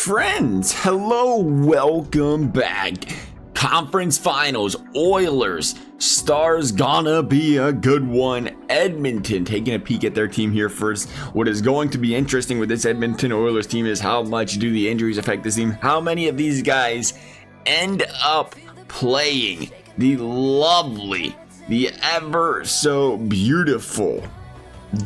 Friends, hello, welcome back. Conference finals, Oilers, Stars gonna be a good one. Edmonton taking a peek at their team here first. What is going to be interesting with this Edmonton Oilers team is how much do the injuries affect this team? How many of these guys end up playing the lovely, the ever so beautiful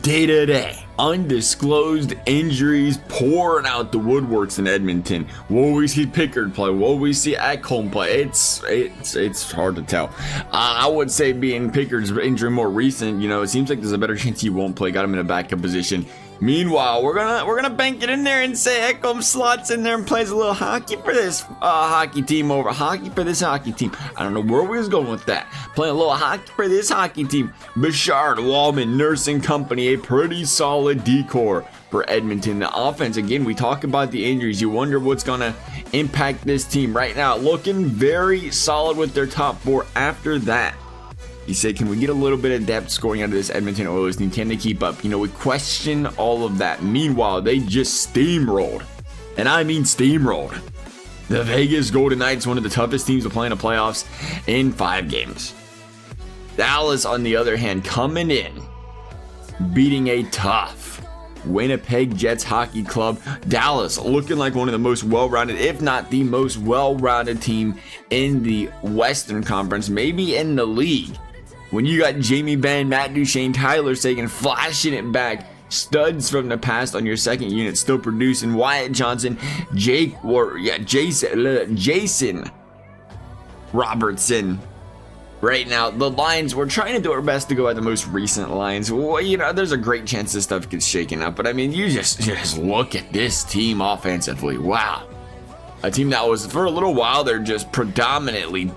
day-to-day undisclosed injuries pouring out the woodworks in Edmonton? Will we see Pickard play? Will we see Ekholm play? It's hard to tell. I would say being Pickard's injury more recent, it seems like there's a better chance he won't play. Got him in a backup position. Meanwhile, we're gonna bank it in there and say Ekholm slots in there and plays a little hockey for this hockey team over hockey for this hockey team. I don't know where we was going with that. Playing a little hockey for this hockey team. Bouchard, Wallman, Nursing Company, a pretty solid decor for Edmonton. The offense, again, we talk about the injuries. You wonder what's gonna impact this team right now. Looking very solid with their top four. After that, you say, can we get a little bit of depth scoring out of this Edmonton Oilers team? Can they keep up? We question all of that. Meanwhile, they just steamrolled. And I mean steamrolled. The Vegas Golden Knights, one of the toughest teams to play in the playoffs in 5 games. Dallas, on the other hand, coming in, beating a tough Winnipeg Jets hockey club. Dallas looking like one of the most well-rounded, if not the most well-rounded team in the Western Conference, maybe in the league. When you got Jamie Benn, Matt Duchene, Tyler Seguin flashing it back, studs from the past on your second unit still producing, Wyatt Johnson, Jason Robertson. Right now, the lines, we're trying to do our best to go at the most recent lines. Well, there's a great chance this stuff gets shaken up, but I mean, you just look at this team offensively. Wow. A team that was, for a little while, they're just predominantly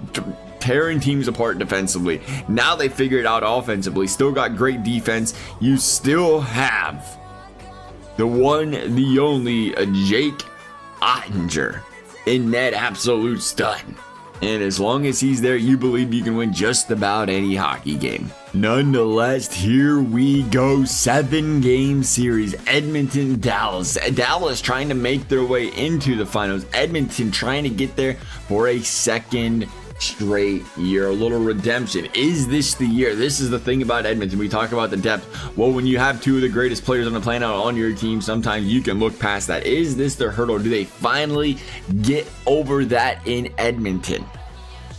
tearing teams apart defensively. Now they figured it out offensively. Still got great defense. You still have the one, the only, Jake Ottinger in net, absolute stud. And as long as he's there, you believe you can win just about any hockey game. Nonetheless, here we go. 7-game series. Edmonton, Dallas. Dallas trying to make their way into the finals. Edmonton trying to get there for a second straight year. A little redemption. Is this the year? This is the thing about Edmonton. We talk about the depth. Well, when you have two of the greatest players on the planet on your team, sometimes you can look past that. Is this their hurdle? Do they finally get over that in Edmonton?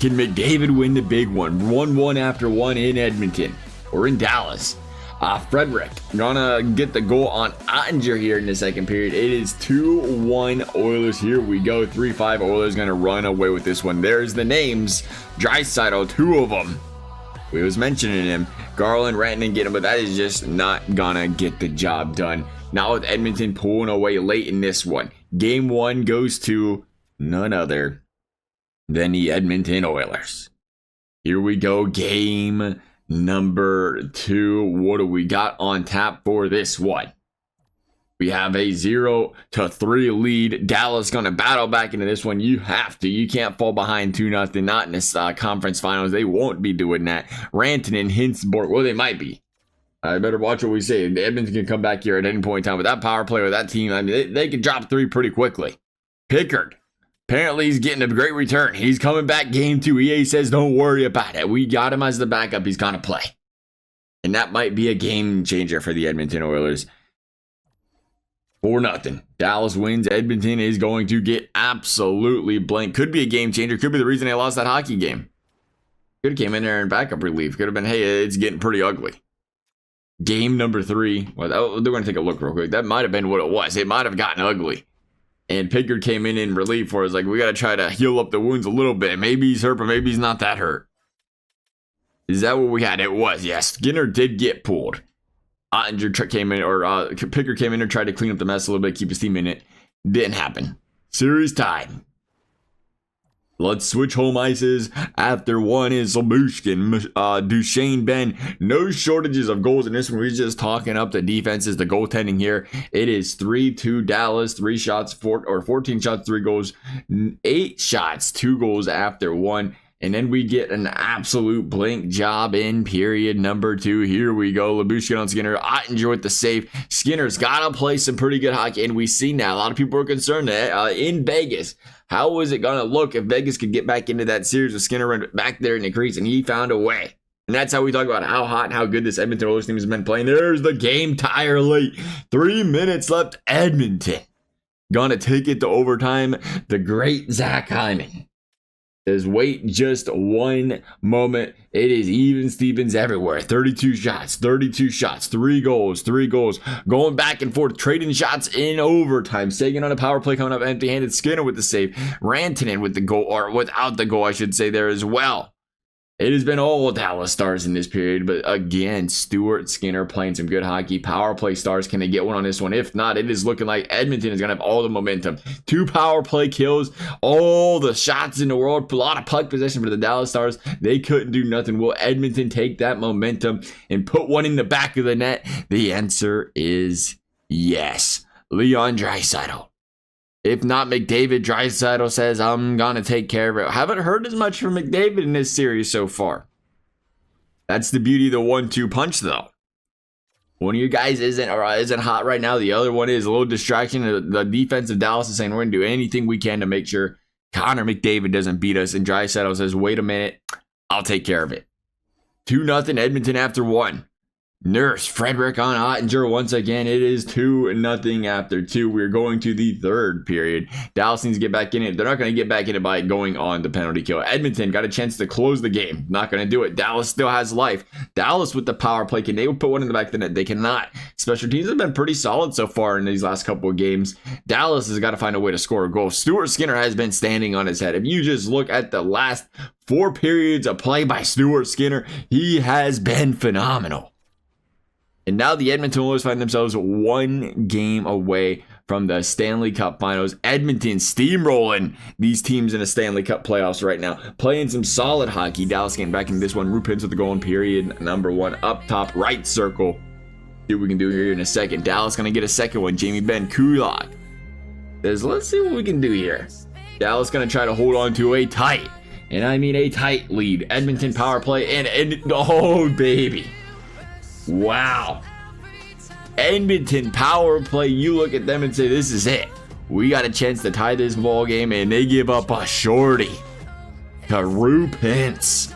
Can McDavid win the big one? 1-1 after 1 in Edmonton or in Dallas. Frederick gonna get the goal on Ottinger here in the second period. It is 2-1 Oilers. Here we go. 3-5 Oilers gonna run away with this one. There's the names. Draisaitl, 2 of them. We was mentioning him. Garland, rantanen, get him, but that is just not gonna get the job done. Now with Edmonton pulling away late in this one. Game 1 goes to none other than the Edmonton Oilers. Here we go. Game number 2. What do we got on tap for this one? We have a 0-3 lead. Dallas gonna battle back into this one. You have to. You can't fall behind 2-0. Not in this conference finals. They won't be doing that. Rantanen, Hinsborg. Well, they might be. I better watch what we say. Edmonton can come back here at any point in time. With that power play with that team, I mean, they can drop 3 pretty quickly. Pickard. Apparently, he's getting a great return. He's coming back game 2. EA says, don't worry about it. We got him as the backup. He's going to play. And that might be a game changer for the Edmonton Oilers. 4-0. Dallas wins. Edmonton is going to get absolutely blanked. Could be a game changer. Could be the reason they lost that hockey game. Could have came in there in backup relief. Could have been, hey, it's getting pretty ugly. Game number 3. Well, they're going to take a look real quick. That might have been what it was. It might have gotten ugly. And Pickard came in relief for us. Like, we got to try to heal up the wounds a little bit. Maybe he's hurt, but maybe he's not that hurt. Is that what we had? It was, yes. Skinner did get pulled. Ottinger came in, or Pickard came in and tried to clean up the mess a little bit, keep his team in it. Didn't happen. Series tied. Let's switch home ices. After 1 is Labushkin, Duchene, Benn. No shortages of goals in this one. We're just talking up the defenses, the goaltending here. It is 3-2 Dallas. 3 shots, 14 shots, 3 goals. 8 shots, 2 goals after 1. And then we get an absolute blink job in period number 2. Here we go. Labushkin on Skinner. Ottinger with the save. Skinner's got to play some pretty good hockey. And we see now a lot of people are concerned that in Vegas, how was it going to look if Vegas could get back into that series with Skinner back there in the crease? And he found a way. And that's how we talk about how hot and how good this Edmonton Oilers team has been playing. There's the game tire late. 3 minutes left. Edmonton gonna take it to overtime. The great Zach Hyman says, wait just one moment. It is even Stevens everywhere. 32 shots, 3 goals, going back and forth, trading shots in overtime. Sagan on a power play coming up empty-handed. Skinner with the save. Rantanen with the goal, or without the goal, I should say, there as well. It has been all Dallas Stars in this period, but again, Stuart Skinner playing some good hockey. Power play Stars, can they get one on this one? If not, it is looking like Edmonton is going to have all the momentum. 2 power play kills, all the shots in the world, a lot of puck possession for the Dallas Stars. They couldn't do nothing. Will Edmonton take that momentum and put one in the back of the net? The answer is yes. Leon Draisaitl. If not McDavid, draisaitl says, I'm going to take care of it. I haven't heard as much from McDavid in this series so far. That's the beauty of the 1-2 punch, though. One of you guys isn't hot right now. The other one is a little distraction. The defense of Dallas is saying we're going to do anything we can to make sure Connor McDavid doesn't beat us. And draisaitl says, wait a minute, I'll take care of it. 2-0 Edmonton after 1. Nurse Frederick on Ottinger once again. It is 2-0 after 2. We're going to the third period. Dallas needs to get back in it. They're not going to get back in it by going on the penalty kill. Edmonton got a chance to close the game. Not going to do it. Dallas still has life. Dallas with the power play. Can they put one in the back of the net? They cannot. Special teams have been pretty solid so far in these last couple of games. Dallas has got to find a way to score a goal. Stuart Skinner has been standing on his head. If you just look at the last 4 periods of play by Stuart Skinner, he has been phenomenal. And now the Edmonton Oilers find themselves 1 game away from the Stanley Cup Finals. Edmonton steamrolling these teams in the Stanley Cup playoffs right now. Playing some solid hockey. Dallas getting back into this one. Rupins with the goal in period number 1. Up top, right circle. See what we can do here in a second. Dallas going to get a second one. Jamie Ben Kulak says, let's see what we can do here. Dallas going to try to hold on to a tight, and I mean a tight lead. Edmonton power play and oh, baby. Wow. Edmonton power play. You look at them and say, this is it. We got a chance to tie this ball game, and they give up a shorty to Rupins.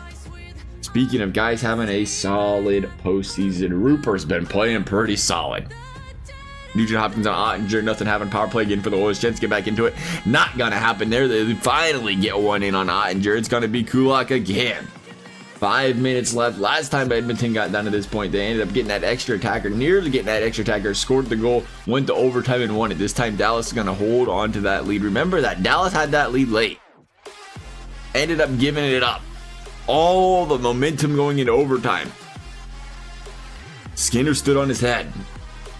Speaking of guys having a solid postseason, Rupert's been playing pretty solid. Nugent Hopkins on Ottinger, nothing having power play again for the Oilers. Chance to get back into it. Not gonna happen there. They finally get one in on Ottinger. It's gonna be Kulak again. 5 minutes left. Last time Edmonton got down to this point, they ended up getting that extra attacker, nearly getting that extra attacker, scored the goal, went to overtime and won it. This time Dallas is going to hold on to that lead. Remember that Dallas had that lead late. Ended up giving it up. All the momentum going into overtime. Skinner stood on his head.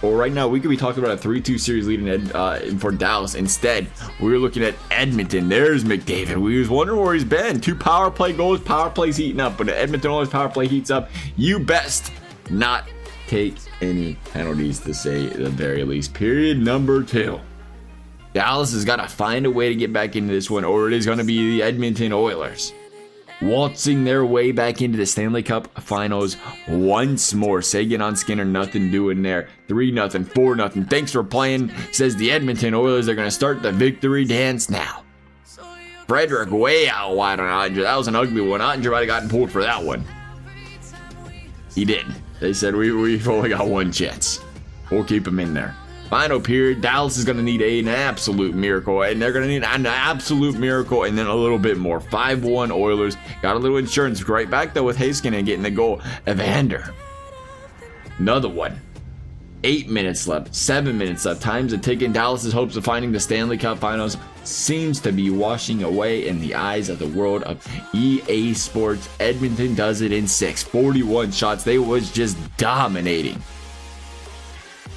Well, right now, we could be talking about a 3-2 series lead for Dallas. Instead, we're looking at Edmonton. There's McDavid. We was wondering where he's been. 2 power play goals. Power play's heating up. But the Edmonton Oilers power play heats up. You best not take any penalties, to say the very least. Period number 2. Dallas has got to find a way to get back into this one, or it is going to be the Edmonton Oilers waltzing their way back into the Stanley Cup Finals once more. Sagan on Skinner, nothing doing there. 3-0, 4-0. Thanks for playing, says the Edmonton Oilers. They're going to start the victory dance now. Frederick way out wide on Ottinger. That was an ugly one. Ottinger might have gotten pulled for that one. He didn't. They said we've only got 1 chance. We'll keep him in there. Final period, Dallas is going to need an absolute miracle, and they're going to need an absolute miracle and then a little bit more. 5-1 Oilers. Got a little insurance right back, though, with Heiskanen getting the goal. Evander. Another one. 8 minutes left. 7 minutes left. Time's a ticking. Dallas's hopes of finding the Stanley Cup Finals seems to be washing away in the eyes of the world of EA Sports. Edmonton does it in 6. 41 shots. They was just dominating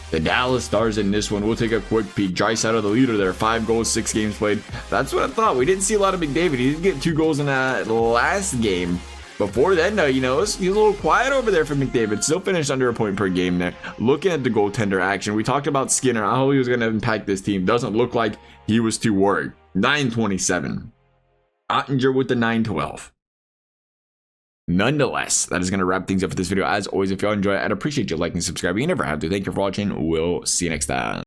the Dallas Stars in this one. We'll take a quick peek. Draisaitl, the leader there. 5 goals, 6 games played. That's what I thought. We didn't see a lot of McDavid. He did get 2 goals in that last game. Before then, though, he was a little quiet over there for McDavid. Still finished under a point per game there. Looking at the goaltender action, we talked about Skinner, how he was going to impact this team. Doesn't look like he was too worried. 927. Ottinger with the 912. Nonetheless, that is going to wrap things up for this video. As always, if y'all enjoy it, I'd appreciate you liking and subscribing. You never have to. Thank you for watching. We'll see you next time.